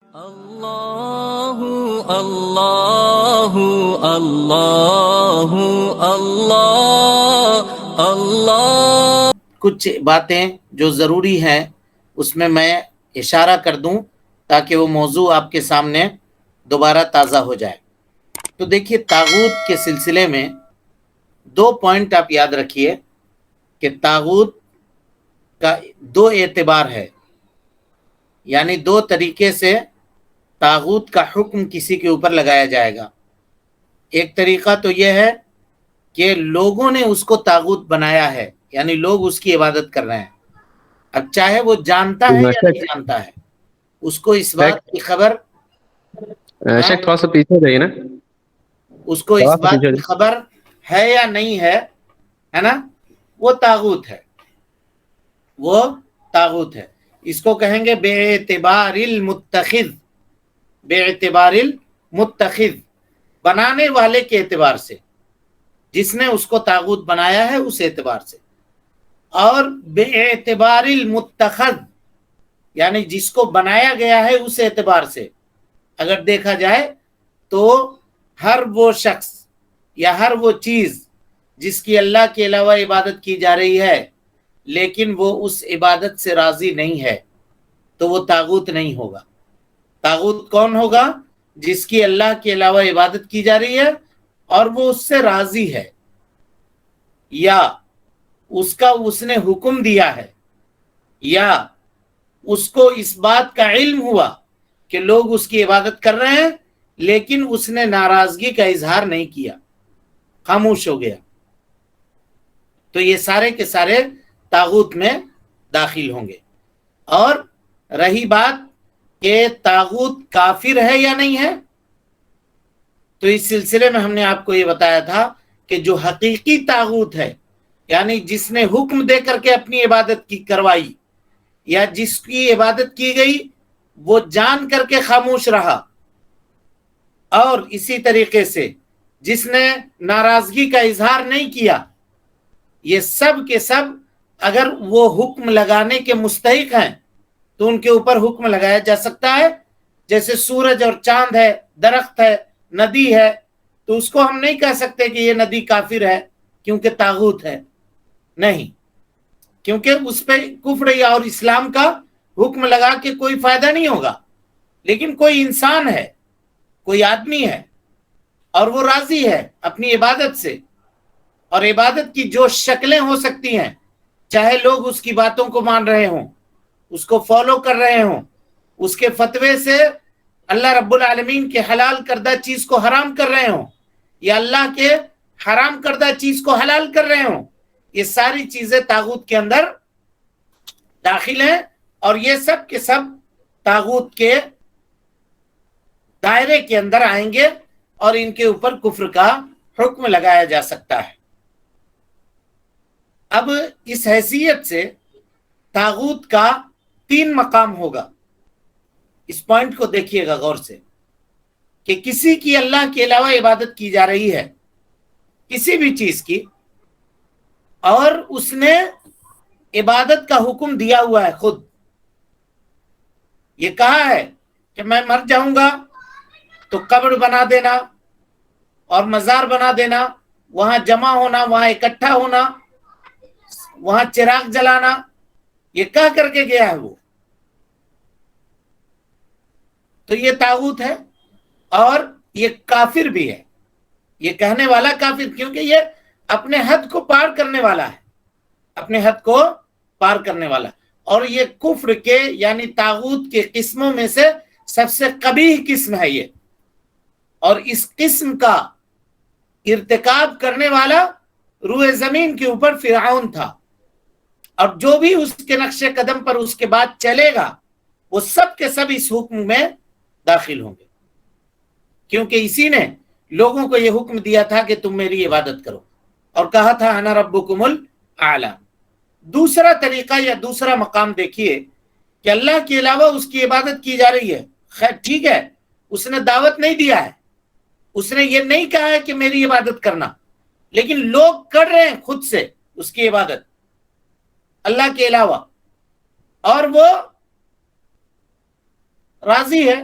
اللہ اللہ اللہ اللہ اللہ۔ کچھ باتیں جو ضروری ہیں اس میں اشارہ کر دوں تاکہ وہ موضوع آپ کے سامنے دوبارہ تازہ ہو جائے۔ تو دیکھیے، طاغوت کے سلسلے میں 2 پوائنٹ آپ یاد رکھیے کہ طاغوت کا 2 اعتبار ہے، یعنی 2 طریقے سے طاغوت کا حکم کسی کے اوپر لگایا جائے گا۔ ایک طریقہ تو یہ ہے کہ لوگوں نے اس کو طاغوت بنایا ہے، یعنی لوگ اس کی عبادت کر رہے ہیں، اب چاہے وہ جانتا ہے یا نہیں جانتا ہے، اس کو اس بات کی خبر شیخ تھوڑا سا پیچھے جائیے نا، اس کو اس بات کی خبر ہے یا نہیں ہے نا، وہ طاغوت ہے، وہ طاغوت ہے۔ اس کو کہیں گے بے اعتبار المتخذ، بے اعتبار المتخذ، بنانے والے کے اعتبار سے، جس نے اس کو طاغوت بنایا ہے اس اعتبار سے، اور بے اعتبار المتخذ یعنی جس کو بنایا گیا ہے اس اعتبار سے اگر دیکھا جائے تو ہر وہ شخص یا ہر وہ چیز جس کی اللہ کے علاوہ عبادت کی جا رہی ہے لیکن وہ اس عبادت سے راضی نہیں ہے تو وہ طاغوت نہیں ہوگا۔ طاغوت کون ہوگا؟ جس کی اللہ کے علاوہ عبادت کی جا رہی ہے اور وہ اس سے راضی ہے، یا اس نے حکم دیا ہے، یا اس کو اس بات کا علم ہوا کہ لوگ اس کی عبادت کر رہے ہیں لیکن اس نے ناراضگی کا اظہار نہیں کیا، خاموش ہو گیا، تو یہ سارے کے سارے طاغوت میں داخل ہوں گے۔ اور رہی بات کہ طاغوت کافر ہے یا نہیں ہے، تو اس سلسلے میں ہم نے آپ کو یہ بتایا تھا کہ جو حقیقی طاغوت ہے، یعنی جس نے حکم دے کر کے اپنی عبادت کی کروائی یا جس کی عبادت کی گئی وہ جان کر کے خاموش رہا، اور اسی طریقے سے جس نے ناراضگی کا اظہار نہیں کیا، یہ سب کے سب اگر وہ حکم لگانے کے مستحق ہیں تو ان کے اوپر حکم لگایا جا سکتا ہے۔ جیسے سورج اور چاند ہے، درخت ہے، ندی ہے، تو اس کو ہم نہیں کہہ سکتے کہ یہ ندی کافر ہے کیونکہ طاغوت ہے، نہیں، کیونکہ اس پہ کفر اور اسلام کا حکم لگا کے کوئی فائدہ نہیں ہوگا۔ لیکن کوئی انسان ہے، کوئی آدمی ہے اور وہ راضی ہے اپنی عبادت سے، اور عبادت کی جو شکلیں ہو سکتی ہیں، چاہے لوگ اس کی باتوں کو مان رہے ہوں، اس کو فالو کر رہے ہوں، اس کے فتوے سے اللہ رب العالمین کے حلال کردہ چیز کو حرام کر رہے ہوں یا اللہ کے حرام کردہ چیز کو حلال کر رہے ہوں، یہ ساری چیزیں طاغوت کے اندر داخل ہیں، اور یہ سب کے سب طاغوت کے دائرے کے اندر آئیں گے اور ان کے اوپر کفر کا حکم لگایا جا سکتا ہے۔ اب اس حیثیت سے طاغوت کا 3 مقام ہوگا، اس پوائنٹ کو دیکھیے گا غور سے، کہ کسی کی اللہ کے علاوہ عبادت کی جا رہی ہے کسی بھی چیز کی، اور اس نے عبادت کا حکم دیا ہوا ہے، خود یہ کہا ہے کہ میں مر جاؤں گا تو قبر بنا دینا اور مزار بنا دینا، وہاں جمع ہونا، وہاں اکٹھا ہونا، وہاں چراغ جلانا، یہ کہہ کر کے گیا ہے وہ، تو یہ طاغوت ہے اور یہ کافر بھی ہے، یہ کہنے والا کافر، کیونکہ یہ اپنے حد کو پار کرنے والا ہے، اپنے حد کو پار کرنے والا، اور یہ کفر کے یعنی طاغوت کے قسموں میں سے سب سے قبیح قسم ہے یہ، اور اس قسم کا ارتکاب کرنے والا روئے زمین کے اوپر فرعون تھا، اور جو بھی اس کے نقش قدم پر اس کے بعد چلے گا وہ سب کے سب اس حکم میں داخل ہوں گے، کیونکہ اسی نے لوگوں کو یہ حکم دیا تھا کہ تم میری عبادت کرو، اور کہا تھا انا ربکم الاعلی۔ دوسرا طریقہ یا دوسرا مقام دیکھیے کہ اللہ کے علاوہ اس کی عبادت کی جا رہی ہے، خیر ٹھیک ہے، اس نے دعوت نہیں دیا ہے، اس نے یہ نہیں کہا ہے کہ میری عبادت کرنا، لیکن لوگ کر رہے ہیں خود سے اس کی عبادت اللہ کے علاوہ، اور وہ راضی ہے،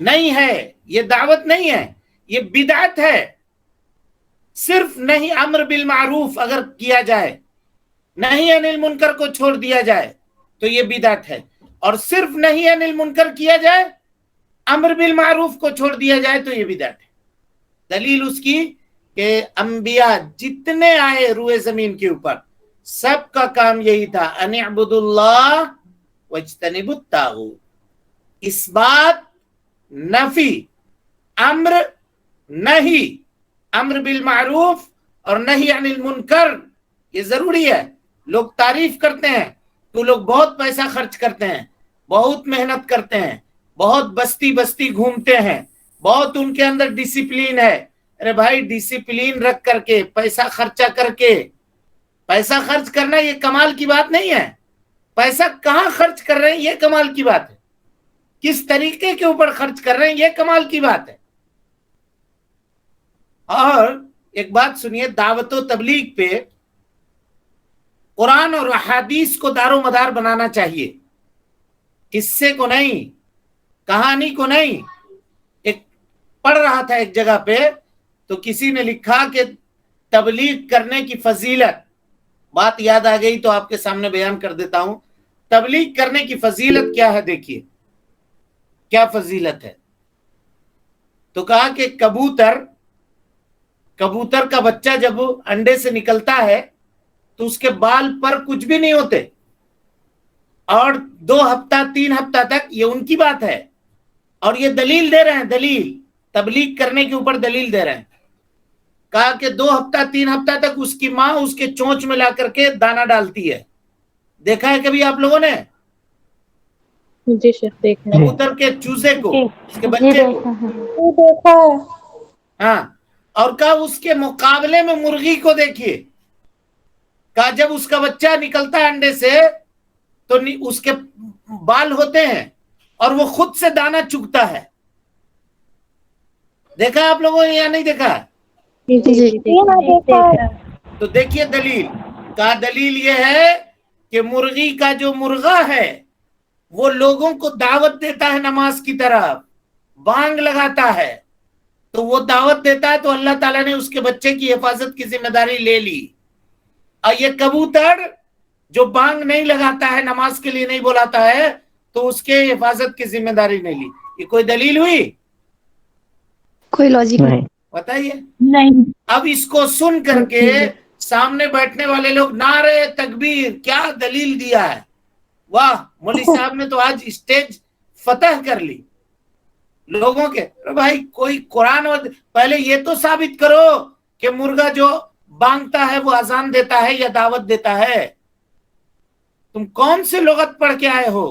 نہیں ہے، یہ دعوت نہیں ہے، یہ بدعت ہے. صرف نہیں امر بالمعروف اگر کیا جائے، نہیں عن المنکر کو چھوڑ دیا جائے تو یہ بدعت ہے، اور صرف نہیں عن المنکر کیا جائے، امر بالمعروف کو چھوڑ دیا جائے تو یہ بدعت ہے. دلیل اس کی کہ انبیاء جتنے آئے روئے زمین کے اوپر سب کا کام یہی تھا، ان اعبدوا اللہ واجتنبوا الطاغوت. اس بات نفی، امر نہیں، امر بالمعروف اور نہی عن المنکر، یہ ضروری ہے. لوگ تعریف کرتے ہیں تو لوگ بہت پیسہ خرچ کرتے ہیں، بہت محنت کرتے ہیں، بہت بستی بستی گھومتے ہیں، بہت ان کے اندر ڈسپلین ہے. ارے بھائی ڈسپلین رکھ کر کے پیسہ خرچہ کر کے، پیسہ خرچ کرنا یہ کمال کی بات نہیں ہے. پیسہ کہاں خرچ کر رہے ہیں یہ کمال کی بات ہے، کس طریقے کے اوپر خرچ کر رہے ہیں یہ کمال کی بات ہے. اور ایک بات سنیے، دعوت و تبلیغ پہ قرآن اور احادیث کو دار و مدار بنانا چاہیے، قصے کو نہیں، کہانی کو نہیں. ایک پڑھ رہا تھا ایک جگہ پہ تو کسی نے لکھا کہ تبلیغ کرنے کی فضیلت، بات یاد آ گئی تو آپ کے سامنے بیان کر دیتا ہوں. تبلیغ کرنے کی فضیلت کیا ہے، دیکھیے کیا فضیلت ہے. تو کہا کہ کبوتر کا بچہ جب انڈے سے نکلتا ہے تو اس کے بال پر کچھ بھی نہیں ہوتے، اور 2 ہفتہ 3 ہفتہ تک، یہ ان کی بات ہے، اور یہ دلیل دے رہے ہیں، دلیل تبلیغ کرنے کے اوپر دلیل دے رہے ہیں. کہا کہ 2 ہفتہ 3 ہفتہ تک اس کی ماں اس کے چونچ میں لا کر کے دانہ ڈالتی ہے. دیکھا ہے کبھی آپ لوگوں نے جی شیخ دیکھنا کبوتر کے چوزے کو، اس کے جی بچے کو؟ دیکھا ہے، دیکھا ہے. ہاں. اور کہا اس کے مقابلے میں مرغی کو دیکھیے، کہا جب اس کا بچہ نکلتا ہے انڈے سے تو اس کے بال ہوتے ہیں اور وہ خود سے دانہ چگتا ہے. دیکھا آپ لوگوں نے یا نہیں دیکھا؟ جی دیکھا ہے. تو دیکھیے دلیل کا، دلیل یہ ہے کہ مرغی کا جو مرغا ہے وہ لوگوں کو دعوت دیتا ہے نماز کی طرف، بانگ لگاتا ہے، تو وہ دعوت دیتا ہے تو اللہ تعالیٰ نے اس کے بچے کی حفاظت کی ذمہ داری لے لی. اور یہ کبوتر جو بانگ نہیں لگاتا ہے، نماز کے لیے نہیں بلاتا ہے، تو اس کے حفاظت کی ذمہ داری نہیں لی. یہ کوئی دلیل ہوئی؟ کوئی لاجک نہیں. بتائیے نہیں. اب اس کو سن کر کے سامنے بیٹھنے والے لوگ نعرے تکبیر، کیا دلیل دیا ہے، واہ مولوی صاحب نے تو آج اسٹیج فتح کر لی لوگوں کے. بھائی کوئی قرآن پہلے یہ تو ثابت کرو کہ مرغا جو بانگتا ہے وہ اذان دیتا ہے یا دعوت دیتا ہے. تم کون سے لغت پڑھ کے آئے ہو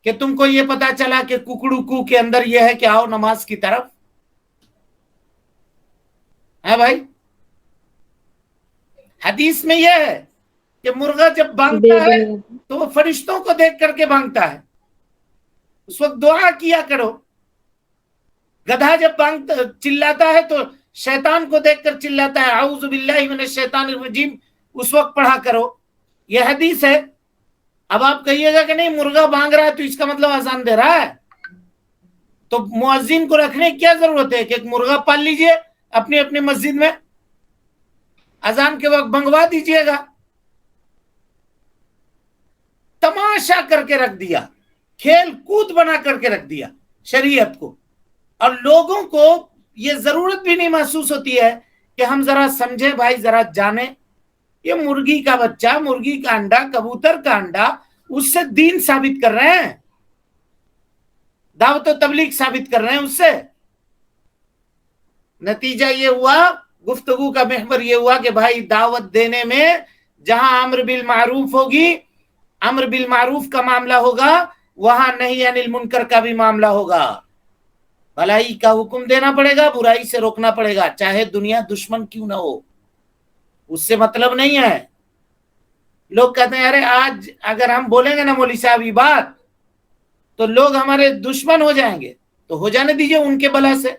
کہ تم کو یہ پتا چلا کہ ککڑو کو کے اندر یہ ہے کہ آؤ نماز کی طرف؟ ہے بھائی، حدیث میں یہ ہے کہ مرغا جب بانگتا ہے تو وہ فرشتوں کو دیکھ کر کے بانگتا ہے، اس وقت دعا کیا کرو. گدھا جب چلاتا ہے تو شیطان کو دیکھ کر چلاتا ہے، اعوذ باللہ من الشیطان الرجیم، اس وقت پڑھا کرو. یہ حدیث ہے. اب آپ کہیے گا کہ نہیں مرغا بانگ رہا ہے تو اس کا مطلب اذان دے رہا ہے، تو مؤذن کو رکھنے کی کیا ضرورت ہے کہ ایک مرغا پال لیجئے اپنی اپنی مسجد میں، اذان کے وقت بنگوا دیجئے گا. تماشا کر کے رکھ دیا، کھیل کود بنا کر کے رکھ دیا شریعت کو. اور لوگوں کو یہ ضرورت بھی نہیں محسوس ہوتی ہے کہ ہم ذرا سمجھیں بھائی، ذرا جانیں. یہ مرغی کا بچہ، مرغی کا انڈا، کبوتر کا انڈا، اس سے دین ثابت کر رہے ہیں، دعوت و تبلیغ ثابت کر رہے ہیں اس سے. نتیجہ یہ ہوا، گفتگو کا محور یہ ہوا کہ بھائی دعوت دینے میں جہاں امر بالمعروف ہوگی، امر بالمعروف کا معاملہ ہوگا، وہاں نہی عن المنکر کا بھی معاملہ ہوگا. بھلائی کا حکم دینا پڑے گا، برائی سے روکنا پڑے گا، چاہے دنیا دشمن کیوں نہ ہو، اس سے مطلب نہیں ہے. لوگ کہتے ہیں ارے آج اگر ہم بولیں گے نا مولوی صاحب یہ بات تو لوگ ہمارے دشمن ہو جائیں گے. تو ہو جانے دیجئے ان کے بلا سے.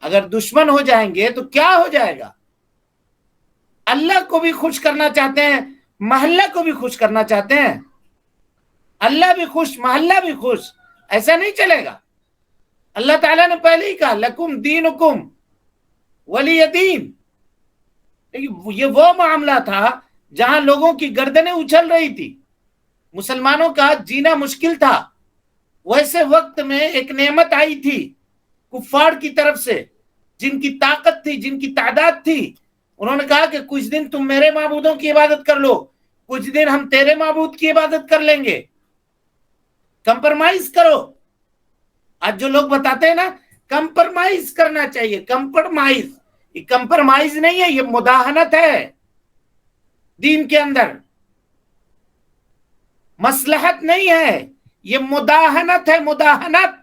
اگر دشمن ہو جائیں گے تو کیا ہو جائے گا؟ اللہ کو بھی خوش کرنا چاہتے ہیں، محلہ کو بھی خوش کرنا چاہتے ہیں، اللہ بھی خوش محلہ بھی خوش، ایسا نہیں چلے گا. اللہ تعالیٰ نے پہلے ہی کہا لکم دینکم ولی دین. یہ وہ معاملہ تھا جہاں لوگوں کی گردنیں اچھل رہی تھی، مسلمانوں کا جینا مشکل تھا. ویسے وقت میں ایک نعمت آئی تھی کفار کی طرف سے، جن کی طاقت تھی، جن کی تعداد تھی. انہوں نے کہا کہ کچھ دن تم میرے معبودوں کی عبادت کر لو، کچھ دن ہم تیرے معبود کی عبادت کر لیں گے، کمپرمائز کرو. آج جو لوگ بتاتے ہیں نا کمپرمائز کرنا چاہیے، کمپرمائز، یہ کمپرمائز نہیں ہے، یہ مداہنت ہے دین کے اندر، مصلحت نہیں ہے، یہ مداہنت ہے، مداہنت.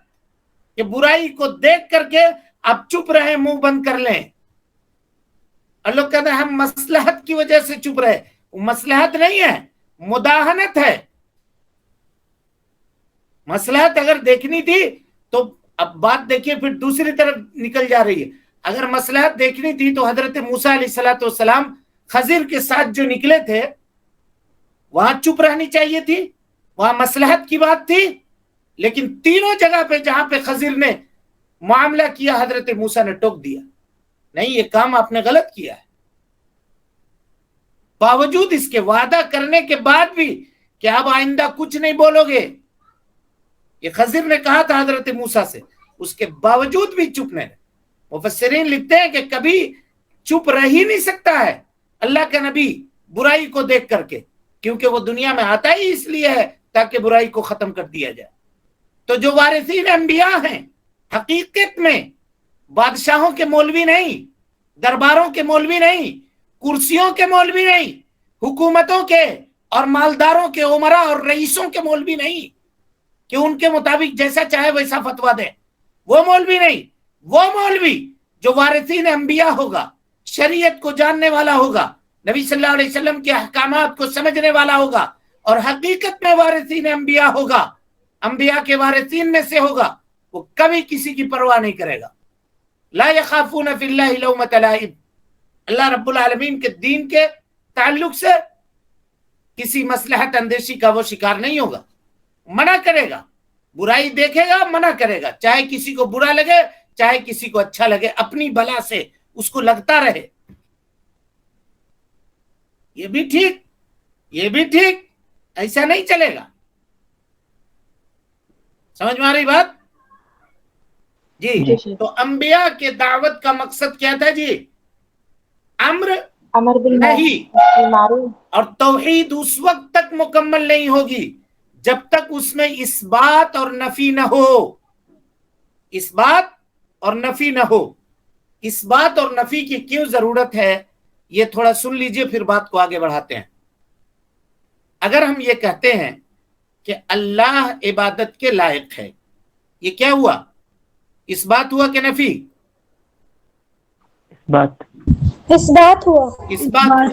یہ برائی کو دیکھ کر کے آپ چپ رہے، منہ بند کر لیں. اور لوگ کہتے ہیں ہم مصلحت کی وجہ سے چپ رہے، وہ مصلحت نہیں ہے، مداہنت ہے. مصلحت اگر دیکھنی تھی تو اب بات دیکھیے پھر دوسری طرف نکل جا رہی ہے. اگر مصلحت دیکھنی تھی تو حضرت موسیٰ علیہ السلام خضر کے ساتھ جو نکلے تھے وہاں چپ رہنی چاہیے تھی، وہاں مصلحت کی بات تھی. لیکن تینوں جگہ پہ جہاں پہ خضر نے معاملہ کیا حضرت موسیٰ نے ٹوک دیا، نہیں یہ کام آپ نے غلط کیا ہے. باوجود اس کے وعدہ کرنے کے بعد بھی کہ اب آئندہ کچھ نہیں بولو گے، یہ خضر نے کہا تھا حضرت موسیٰ سے، اس کے باوجود بھی چپ نہیں. مفسرین لکھتے ہیں کہ کبھی چپ رہ ہی نہیں سکتا ہے اللہ کا نبی برائی کو دیکھ کر کے، کیونکہ وہ دنیا میں آتا ہی اس لیے ہے تاکہ برائی کو ختم کر دیا جائے. تو جو وارثین انبیاء ہیں حقیقت میں بادشاہوں کے مولوی نہیں، درباروں کے مولوی نہیں، کرسیوں کے مولوی نہیں، حکومتوں کے اور مالداروں کے عمرا اور رئیسوں کے مولوی نہیں کہ ان کے مطابق جیسا چاہے ویسا فتویٰ دیں. وہ مولوی نہیں، وہ مولوی جو وارثین انبیاء ہوگا، شریعت کو جاننے والا ہوگا، نبی صلی اللہ علیہ وسلم کے احکامات کو سمجھنے والا ہوگا اور حقیقت میں وارثین انبیاء ہوگا، انبیاء کے وارثین میں سے ہوگا، وہ کبھی کسی کی پرواہ نہیں کرے گا. لا یخافون فی اللہ لومۃ لائم. اللہ رب العالمین کے دین کے تعلق سے کسی مصلحت اندیشی کا وہ شکار نہیں ہوگا، منع کرے گا، برائی دیکھے گا، منع کرے گا، چاہے کسی کو برا لگے چاہے کسی کو اچھا لگے، اپنی بلا سے اس کو لگتا رہے. یہ بھی ٹھیک، یہ بھی ٹھیک، ایسا نہیں چلے گا. سمجھ میں آ رہی بات؟ جی. تو انبیاء کے دعوت کا مقصد کیا تھا جی؟ امر نہیں، اور توحید اس وقت تک مکمل نہیں ہوگی جب تک اس میں اس بات اور نفی نہ ہو. اس بات اور نفی نہ ہو. اس بات اور نفی کی کیوں ضرورت ہے یہ تھوڑا سن لیجئے، پھر بات کو آگے بڑھاتے ہیں. اگر ہم یہ کہتے ہیں کہ اللہ عبادت کے لائق ہے، یہ کیا ہوا؟ اس بات ہوا کہ نفی؟ اس بات ہوا. اس بات ہوا.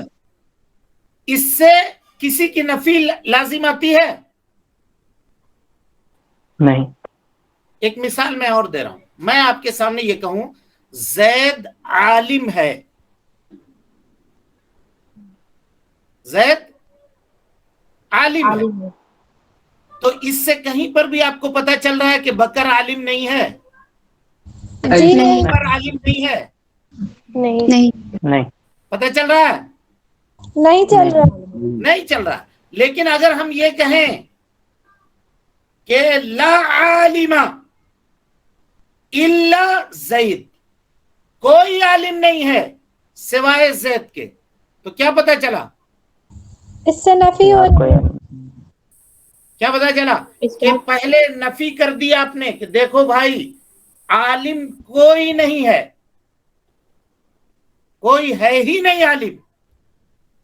اس سے کسی کی نفی لازم آتی ہے؟ نہیں. ایک مثال میں اور دے رہا ہوں. میں آپ کے سامنے یہ کہوں زید عالم ہے، زید عالم ہے، تو اس سے کہیں پر بھی آپ کو پتہ چل رہا ہے کہ بکر عالم نہیں ہے؟ جی نہیں. بکر عالم نہیں ہے؟ نہیں. پتہ چل رہا ہے؟ نہیں چل رہا. نہیں چل رہا. لیکن اگر ہم یہ کہیں کہ لا عالم الا زید، کوئی عالم نہیں ہے سوائے زید کے، تو کیا پتہ چلا؟ اس سے نفی ہو. کیا پتہ چلا؟ کہ پہلے نفی کر دیا آپ نے کہ دیکھو بھائی عالم کوئی نہیں ہے، کوئی ہے ہی نہیں عالم.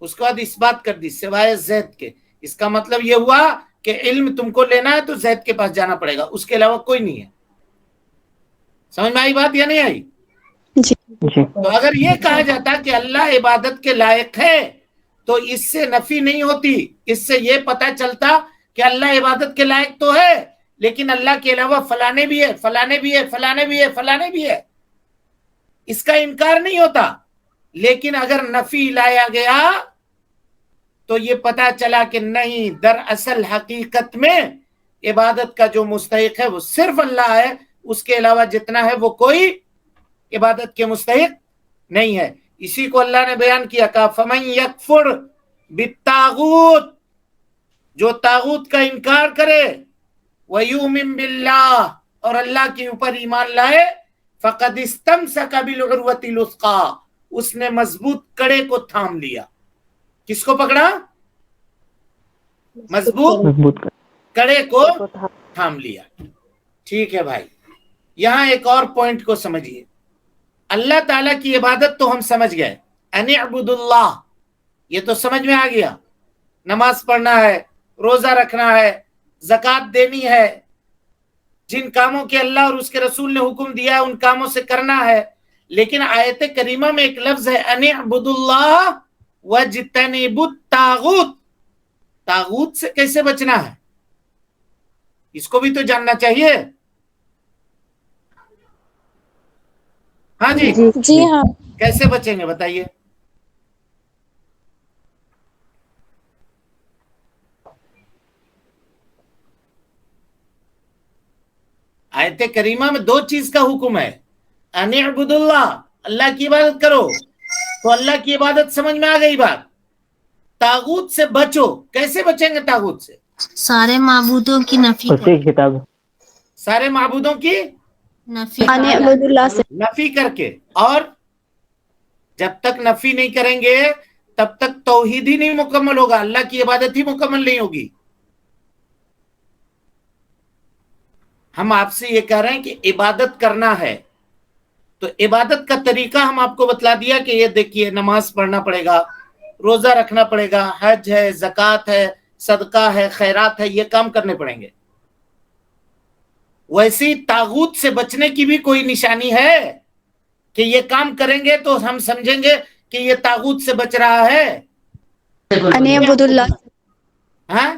اس کے بعد اس بات کر دی سوائے زید کے. اس کا مطلب یہ ہوا کہ علم تم کو لینا ہے تو زید کے پاس جانا پڑے گا، اس کے علاوہ کوئی نہیں ہے. سمجھ میں آئی بات یا نہیں آئی؟ جی. تو اگر یہ کہا جاتا کہ اللہ عبادت کے لائق ہے تو اس سے نفی نہیں ہوتی، اس سے یہ پتہ چلتا کہ اللہ عبادت کے لائق تو ہے لیکن اللہ کے علاوہ فلانے بھی ہے، فلانے بھی ہے، فلانے بھی ہے، فلانے بھی ہے، اس کا انکار نہیں ہوتا. لیکن اگر نفی لایا گیا تو یہ پتہ چلا کہ نہیں، دراصل حقیقت میں عبادت کا جو مستحق ہے وہ صرف اللہ ہے، اس کے علاوہ جتنا ہے وہ کوئی عبادت کے مستحق نہیں ہے. اسی کو اللہ نے بیان کیا، کہا فمن یکفر بالطاغوت، جو طاغوت کا انکار کرے، ویؤمن باللہ، اور اللہ کے اوپر ایمان لائے، فقد استمسک بالعروۃ الوثقی، اس نے مضبوط کڑے کو تھام لیا. کس کو پکڑا؟ مضبوط کڑے کو تھام لیا. ٹھیک ہے بھائی، یہاں ایک اور پوائنٹ کو سمجھیے. اللہ تعالیٰ کی عبادت تو ہم سمجھ گئے، ان اعبد اللہ، یہ تو سمجھ میں آ گیا. نماز پڑھنا ہے، روزہ رکھنا ہے، زکوٰۃ دینی ہے، جن کاموں کے اللہ اور اس کے رسول نے حکم دیا ہے ان کاموں سے کرنا ہے. لیکن آیت کریمہ میں ایک لفظ ہے ان اعبد اللہ واجتنبوا الطاغوت. طاغوت سے کیسے بچنا ہے، اس کو بھی تو جاننا چاہیے. ہاں جی، جی ہاں. کیسے بچیں گے بتائیے؟ آیت کریمہ میں دو چیز کا حکم ہے، ان اعبد اللہ، اللہ کی عبادت کرو. تو اللہ کی عبادت سمجھ میں آ گئی بات. طاغوت سے بچو، کیسے بچیں گے طاغوت سے؟ سارے معبودوں کی نفی اسی کتاب سارے معبودوں کی ان اعبد اللہ سے نفی کر کے. اور جب تک نفی نہیں کریں گے تب تک توحید ہی نہیں مکمل ہوگا، اللہ کی عبادت ہی مکمل نہیں ہوگی. ہم آپ سے یہ کہہ رہے ہیں کہ عبادت کرنا ہے، تو عبادت کا طریقہ ہم آپ کو بتلا دیا کہ یہ دیکھیے، نماز پڑھنا پڑے گا، روزہ رکھنا پڑے گا، حج ہے، زکوٰۃ ہے، صدقہ ہے، خیرات ہے، یہ کام کرنے پڑیں گے. ویسی طاغوت سے بچنے کی بھی کوئی نشانی ہے کہ یہ کام کریں گے تو ہم سمجھیں گے کہ یہ طاغوت سے بچ رہا ہے؟ ان اعبد اللہ، ہاں،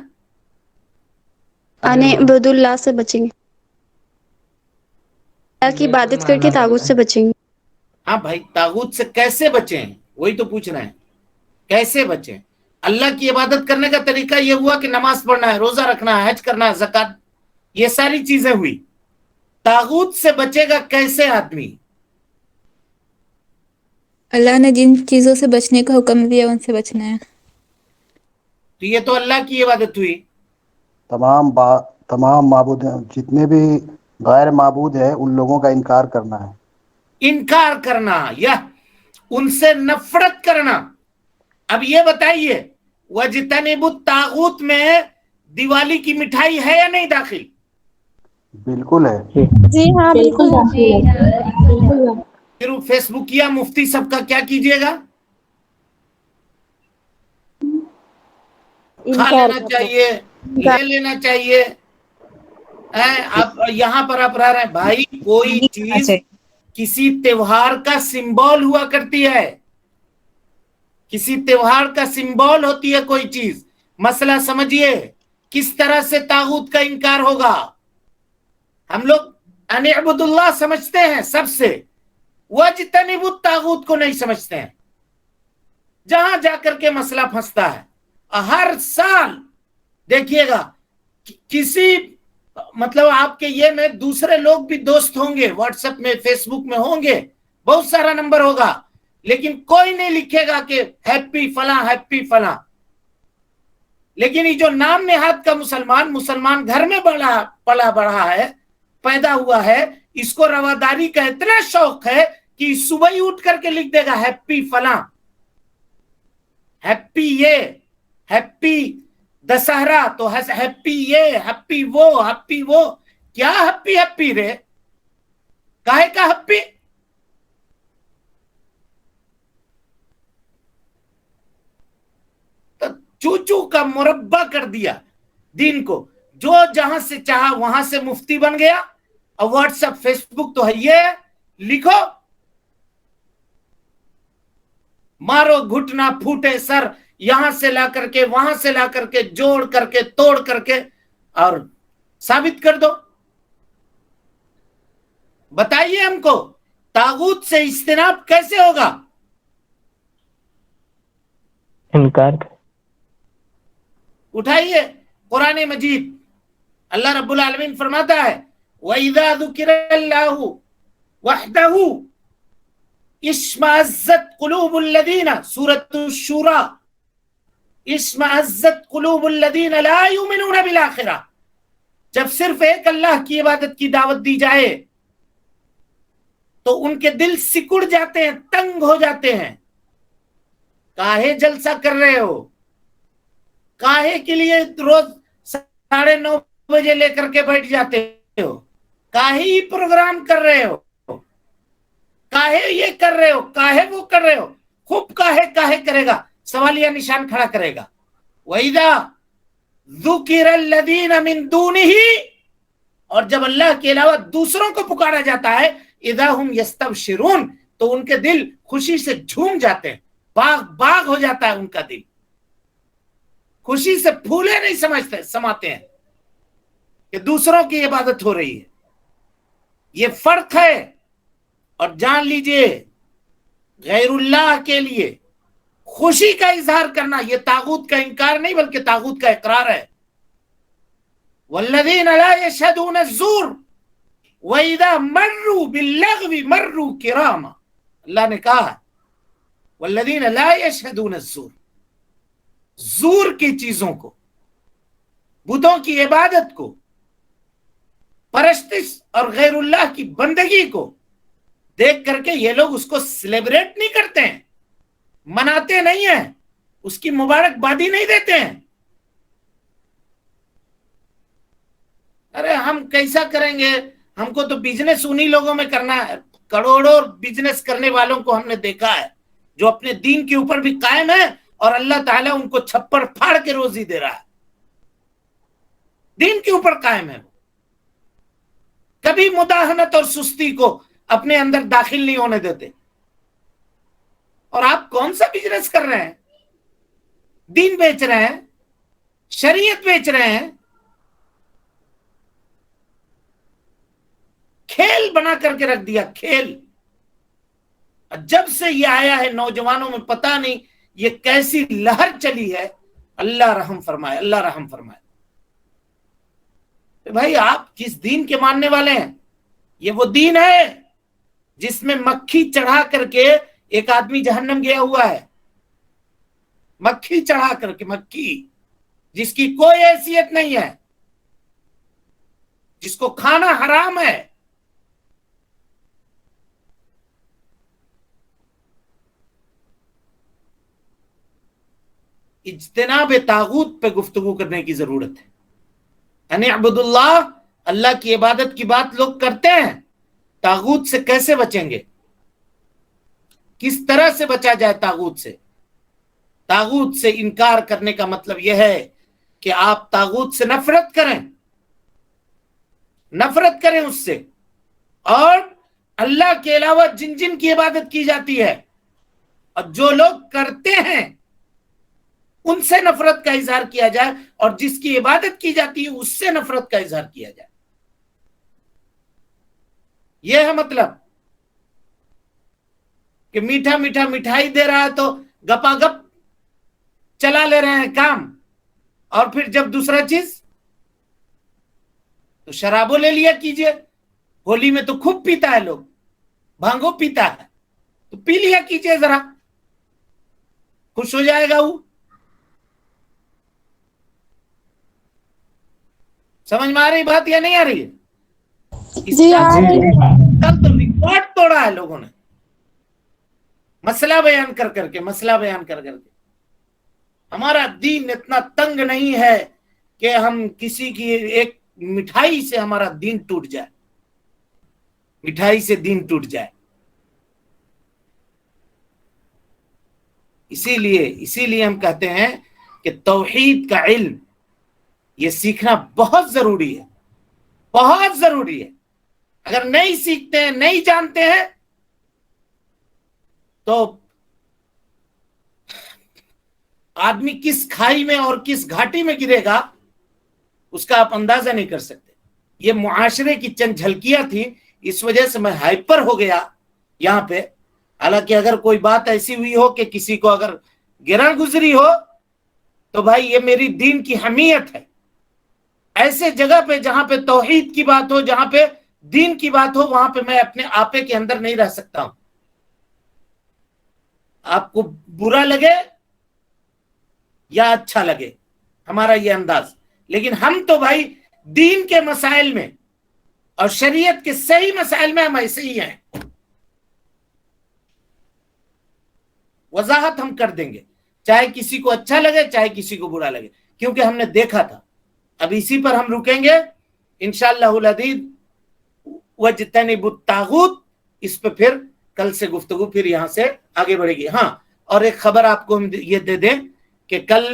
ان اعبد اللہ سے بچیں گے، اللہ کی عبادت کر کے طاغوت سے بچیں گے. ہاں بھائی، طاغوت سے کیسے بچیں، وہی تو پوچھ رہے ہیں، کیسے بچیں؟ اللہ کی عبادت کرنے کا طریقہ یہ ہوا کہ نماز پڑھنا ہے، روزہ رکھنا ہے، حج کرنا ہے، زکوٰۃ، یہ ساری چیزیں ہوئی. طاغوت سے بچے گا کیسے آدمی؟ اللہ نے جن چیزوں سے بچنے کا حکم دیا ان سے بچنا ہے. تو یہ تو اللہ کی عبادت ہوئی. تمام معبود جتنے بھی غیر معبود ہیں ان لوگوں کا انکار کرنا ہے. انکار کرنا یا ان سے نفرت کرنا. اب یہ بتائیے، وَاجْتَنِبُوا الطَّاغُوت میں دیوالی کی مٹھائی ہے یا نہیں داخل؟ بالکل ہے. جی ہاں بالکل. پھر فیس بک یا مفتی سب کا کیا کیجئے گا؟ کھا لینا چاہیے، لے لینا چاہیے. آپ یہاں پر آپ رہ رہے ہیں بھائی، کوئی چیز کسی تیوہار کا سمبول ہوا کرتی ہے، کسی تیوہار کا سمبول ہوتی ہے کوئی چیز. مسئلہ سمجھیے کس طرح سے طاغوت کا انکار ہوگا. ہم لوگ ان اعبد اللہ سمجھتے ہیں سب سے، واجتنبوا الطاغوت کو نہیں سمجھتے ہیں. جہاں جا کر کے مسئلہ پھنستا ہے. ہر سال دیکھیے گا کسی مطلب آپ کے یہ میں دوسرے لوگ بھی دوست ہوں گے، واٹس ایپ میں، فیس بک میں ہوں گے، بہت سارا نمبر ہوگا، لیکن کوئی نہیں لکھے گا کہ ہیپی فلاں ہیپی فلاں. لیکن یہ جو نام نہاد کا مسلمان گھر میں پلا بڑھا ہے، پیدا ہوا ہے، اس کو رواداری کا اتنا شوق ہے کہ صبح ہی اٹھ کر کے لکھ دے گا ہیپی فلاں، ہیپی یہ، ہیپی دسہرا تو ہیپی یہ، ہیپی وہ. کیا ہیپی رے؟ کاہے کا ہیپی؟ تو چوچو کا مربع کر دیا دین کو. جو جہاں سے چاہا وہاں سے مفتی بن گیا. اور واٹس ایپ فیس بک تو ہے، یہ لکھو، مارو گھٹنا پھوٹے سر، یہاں سے لا کر کے وہاں سے لا کر کے جوڑ کر کے توڑ کر کے اور ثابت کر دو. بتائیے ہم کو طاغوت سے اجتناب کیسے ہوگا؟ انکار. اٹھائیے قرآن مجید، اللہ رب العالمین فرماتا ہے وَإِذَا ذُكِرَ اللَّهُ وَحْدَهُ اشْمَأَزَّتْ قُلُوبُ الَّذِينَ سورۃ الشورى اشْمَأَزَّتْ قُلُوبُ الَّذِينَ لَا يُؤْمِنُونَ بِالْآخِرَةِ، جب صرف ایک اللہ کی عبادت کی دعوت دی جائے تو ان کے دل سکڑ جاتے ہیں، تنگ ہو جاتے ہیں. کاہے جلسہ کر رہے ہو؟ کاہے کے لیے روز 9:30 بجے لے کر کے بیٹھ جاتے ہو؟ کاہے ہی پروگرام کر رہے ہو؟ کاہے یہ کر رہے ہو؟ کاہے وہ کر رہے ہو؟ خوب کاہے کرے گا، سوالیہ نشان کھڑا کرے گا. وَإِذَا ذُكِرَ الَّذِينَ مِن دُونِهِ، اور جب اللہ کے علاوہ دوسروں کو پکارا جاتا ہے، اذا ہم یستبشرون، تو ان کے دل خوشی سے جھوم جاتے ہیں، باغ ہو جاتا ہے ان کا دل، خوشی سے پھولے نہیں سماتے ہیں کہ دوسروں کی عبادت ہو رہی ہے. یہ فرق ہے. اور جان لیجئے غیر اللہ کے لیے خوشی کا اظہار کرنا یہ طاغوت کا انکار نہیں بلکہ طاغوت کا اقرار ہے. والذین لا یشہدون الزور وَإِذَا مَرُّوا بِاللَّغْوِ مَرُّوا كِرَامًا، اللہ نے کہا والذین لا یشہدون الزور، زور کی چیزوں کو، بتوں کی عبادت کو، پرستش اور غیر اللہ کی بندگی کو دیکھ کر کے یہ لوگ اس کو سیلیبریٹ نہیں کرتے ہیں، مناتے نہیں ہیں، اس کی مبارکبادی نہیں دیتے ہیں. ارے ہم کیسا کریں گے، ہم کو تو بزنس انہی لوگوں میں کرنا ہے. کروڑوں بزنس کرنے والوں کو ہم نے دیکھا ہے جو اپنے دین کے اوپر بھی قائم ہے اور اللہ تعالیٰ ان کو چھپڑ پھاڑ کے روزی دے رہا ہے. دین کے اوپر قائم ہے، کبھی مداہنت اور سستی کو اپنے اندر داخل نہیں ہونے دیتے. اور آپ کون سا بزنس کر رہے ہیں؟ دین بیچ رہے ہیں، شریعت بیچ رہے ہیں، کھیل بنا کر کے رکھ دیا، کھیل. جب سے یہ آیا ہے نوجوانوں میں پتہ نہیں یہ کیسی لہر چلی ہے. اللہ رحم فرمائے، اللہ رحم فرمائے. بھائی آپ کس دین کے ماننے والے ہیں؟ یہ وہ دین ہے جس میں مکھی چڑھا کر کے ایک آدمی جہنم گیا ہوا ہے، مکھی چڑھا کر کے، مکھی جس کی کوئی حیثیت نہیں ہے، جس کو کھانا حرام ہے. اجتناب طاغوت پہ گفتگو کرنے کی ضرورت ہے. ان اعبدوا اللہ، اللہ کی عبادت کی بات لوگ کرتے ہیں، طاغوت سے کیسے بچیں گے؟ کس طرح سے بچا جائے طاغوت سے؟ طاغوت سے انکار کرنے کا مطلب یہ ہے کہ آپ طاغوت سے نفرت کریں، نفرت کریں اس سے. اور اللہ کے علاوہ جن جن کی عبادت کی جاتی ہے اور جو لوگ کرتے ہیں ان سے نفرت کا اظہار کیا جائے، اور جس کی عبادت کی جاتی ہے اس سے نفرت کا اظہار کیا جائے. یہ ہے مطلب کہ میٹھا میٹھا مٹھائی دے رہا ہے تو گپا گپ چلا لے رہے ہیں کام، اور پھر جب دوسرا چیز تو شرابو لے لیا کیجئے. ہولی میں تو خوب پیتا ہے لوگ، بھانگو پیتا ہے تو پی لیا کیجئے، ذرا خوش ہو جائے گا وہ. سمجھ میں آ رہی بات یا نہیں آ رہی ہے؟ کل تو ریکارڈ توڑا ہے لوگوں نے، مسئلہ بیان کر کر کے، مسئلہ بیان کر کر کے. ہمارا دین اتنا تنگ نہیں ہے کہ ہم کسی کی ایک مٹھائی سے ہمارا دین ٹوٹ جائے، مٹھائی سے دین ٹوٹ جائے. اسی لیے ہم کہتے ہیں کہ توحید کا علم یہ سیکھنا بہت ضروری ہے، بہت ضروری ہے. اگر نہیں سیکھتے ہیں، نہیں جانتے ہیں تو آدمی کس کھائی میں اور کس گھاٹی میں گرے گا اس کا آپ اندازہ نہیں کر سکتے. یہ معاشرے کی چند جھلکیاں تھی، اس وجہ سے میں ہائپر ہو گیا یہاں پہ. حالانکہ اگر کوئی بات ایسی ہوئی ہو کہ کسی کو اگر گرہ گزری ہو تو بھائی یہ میری دین کی حمیت ہے، ایسے جگہ پہ جہاں پہ توحید کی بات ہو، جہاں پہ دین کی بات ہو، وہاں پہ میں اپنے آپے کے اندر نہیں رہ سکتا ہوں. آپ کو برا لگے یا اچھا لگے، ہمارا یہ انداز. لیکن ہم تو بھائی دین کے مسائل میں اور شریعت کے صحیح مسائل میں ہم ایسے ہی ہیں. وضاحت ہم کر دیں گے، چاہے کسی کو اچھا لگے چاہے کسی کو برا لگے، کیونکہ ہم نے دیکھا تھا. اب اسی پر ہم رکیں گے انشاءاللہ العزیز. وَاجْتَنِبُوا الطَّاغُوتَ، اس پہ پھر کل سے گفتگو پھر یہاں سے آگے بڑھے گی. ہاں، اور ایک خبر آپ کو ہم یہ دے دیں کہ کل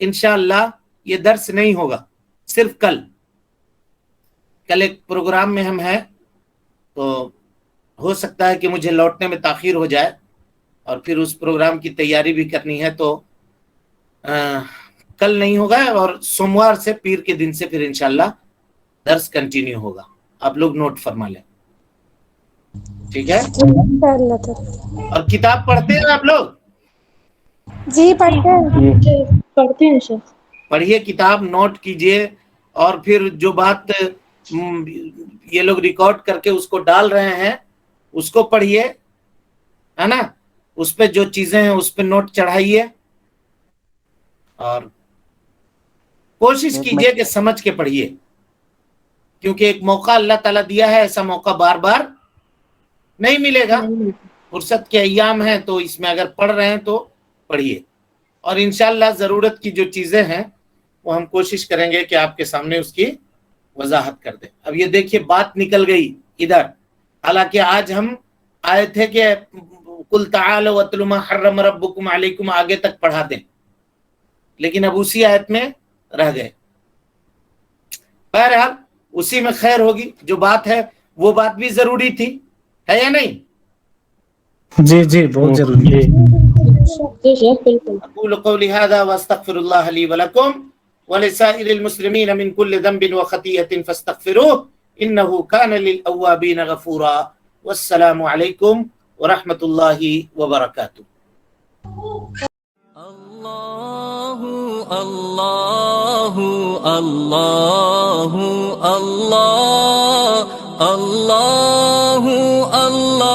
انشاءاللہ یہ درس نہیں ہوگا، صرف کل ایک پروگرام میں ہم ہیں، تو ہو سکتا ہے کہ مجھے لوٹنے میں تاخیر ہو جائے، اور پھر اس پروگرام کی تیاری بھی کرنی ہے، تو کل نہیں ہوگا، اور سوموار سے پیر کے دن سے پھر انشاءاللہ درس کنٹینیو ہوگا. آپ لوگ نوٹ فرما لیں، ٹھیک ہے؟ اور کتاب پڑھتے ہیں آپ لوگ؟ جی پڑھتے ہیں شیخ. پڑھیے کتاب، نوٹ کیجئے، اور پھر جو بات یہ لوگ ریکارڈ کر کے اس کو ڈال رہے ہیں اس کو پڑھیے، ہے نا؟ اس پہ جو چیزیں ہیں اس پہ نوٹ چڑھائیے، اور کوشش کیجئے کہ سمجھ کے پڑھیے، کیونکہ ایک موقع اللہ تعالیٰ دیا ہے، ایسا موقع بار بار نہیں ملے گا. فرصت کے ایام ہیں، تو اس میں اگر پڑھ رہے ہیں تو پڑھیے، اور انشاءاللہ ضرورت کی جو چیزیں ہیں وہ ہم کوشش کریں گے کہ آپ کے سامنے اس کی وضاحت کر دیں. اب یہ دیکھیے بات نکل گئی ادھر، حالانکہ آج ہم آئے تھے کہ قُلْ تَعَالَوْا وَاتْلُوا مَا حَرَّمَ رَبُّكُمْ عَلَيْكُمْ آگے تک پڑھا دیں، لیکن اب اسی آیت میں رہ گئے. بہرحال اسی میں خیر ہوگی. جو بات ہے وہ بات بھی ضروری تھی، ہے یا نہیں؟ جی جی بہت ضروری ہے. اقول قولی هذا واستغفر الله لي ولكم ولسائر المسلمين من كل ذنب وخطيئة فاستغفروه انه كان للأوابين غفورا. والسلام عليكم ورحمة الله وبركاته. الله الله الله الله الله الله